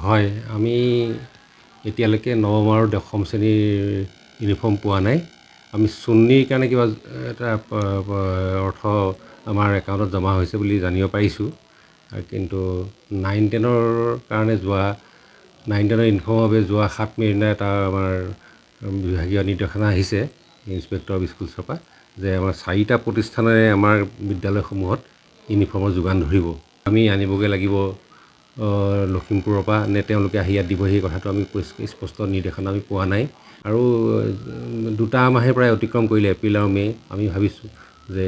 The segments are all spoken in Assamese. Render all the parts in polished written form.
হয়, আমি এতিয়ালৈকে নৱম আৰু দশম শ্ৰেণীৰ ইউনিফৰ্ম পোৱা নাই। আমি চুন্নিৰ কাৰণে কিবা এটা অৰ্থ আমাৰ একাউণ্টত জমা হৈছে বুলি জানিব পাৰিছোঁ। কিন্তু 9-10ৰ কাৰণে যোৱা 9-10ৰ ইউনিফৰ্মৰ বাবে যোৱা 7 মে'ৰ দিনা এটা আমাৰ বিভাগীয় নিৰ্দেশনা আহিছে ইনস্পেক্টৰ অফ স্কুলছৰ পৰা যে আমাৰ 4টা প্ৰতিষ্ঠানেৰে আমাৰ বিদ্যালয়সমূহত ইউনিফৰ্মৰ যোগান ধৰিব। আমি আনিবগৈ লাগিব লখিমপুৰৰ পৰা নে তেওঁলোকে আহি ইয়াত দিবহি কথাটো আমি স্পষ্ট নিৰ্দেশনা আমি পোৱা নাই। আৰু 2টা মাহে প্ৰায় অতিক্ৰম কৰিলে, এপ্ৰিল আৰু মে'। আমি ভাবিছোঁ যে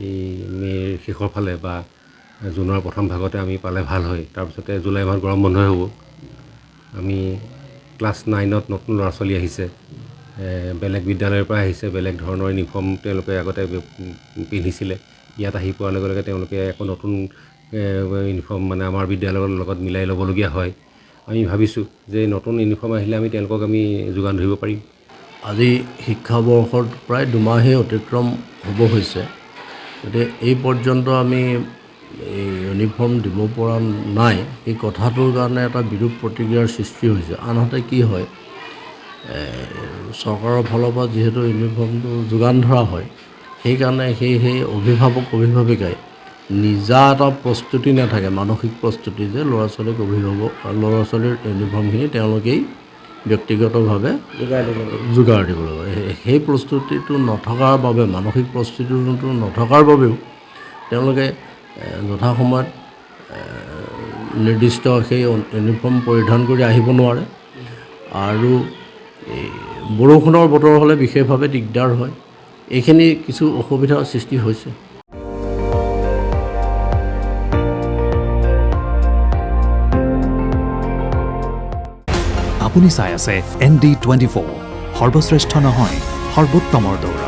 এই মে'ৰ শেষৰ ফালে বা জুনৰ প্ৰথম ভাগতে আমি পালে ভাল হয়। তাৰপিছতে জুলাই মাহত গৰম বন্ধই হ'ব। আমি ক্লাছ 9ত নতুন ল'ৰা ছোৱালী আহিছে, বেলেগ বিদ্যালয়ৰ পৰা আহিছে, বেলেগ ধৰণৰ ইউনিফৰ্ম তেওঁলোকে আগতে পিন্ধিছিলে। ইয়াত আহি পোৱাৰ লগে লগে তেওঁলোকে আকৌ নতুন ইউনিফৰ্ম মানে আমাৰ বিদ্যালয়ৰ লগত মিলাই ল'বলগীয়া হয়। আমি ভাবিছোঁ যে নতুন ইউনিফৰ্ম আহিলে আমি তেওঁলোকক আমি যোগান ধৰিব পাৰিম। আজি শিক্ষাবৰ্ষত প্ৰায় 2 মাহেই অতিক্ৰম হ'ব হৈছে। গতিকে এই পৰ্যন্ত আমি এই ইউনিফৰ্ম দিব পৰা নাই, এই কথাটোৰ কাৰণে এটা বিৰূপ প্ৰতিক্ৰিয়াৰ সৃষ্টি হৈছে। আনহাতে কি হয়, চৰকাৰৰ ফালৰ পৰা যিহেতু ইউনিফৰ্মটো যোগান ধৰা হয়, সেইকাৰণে সেই অভিভাৱিকাই নিজা এটা প্ৰস্তুতি নাথাকে, মানসিক প্ৰস্তুতি যে ল'ৰা ছোৱালীৰ ইউনিফৰ্মখিনি তেওঁলোকেই ব্যক্তিগতভাৱে যোগাৰ দিব লাগিব। সেই প্ৰস্তুতিটো নথকাৰ বাবে, মানসিক প্ৰস্তুতিটো নথকাৰ বাবেও তেওঁলোকে যথাসময়ত নিৰ্দিষ্ট সেই ইউনিফৰ্ম পৰিধান কৰি আহিব নোৱাৰে। আৰু বৰষুণৰ বতৰ হ'লে বিশেষভাৱে দিগদাৰ হয়। এইখিনি কিছু অসুবিধাৰ সৃষ্টি হৈছে। আপুনি চাই আছে ND24, সৰ্বশ্ৰেষ্ঠ নহয়, সৰ্বোত্তমৰ দৌৰ।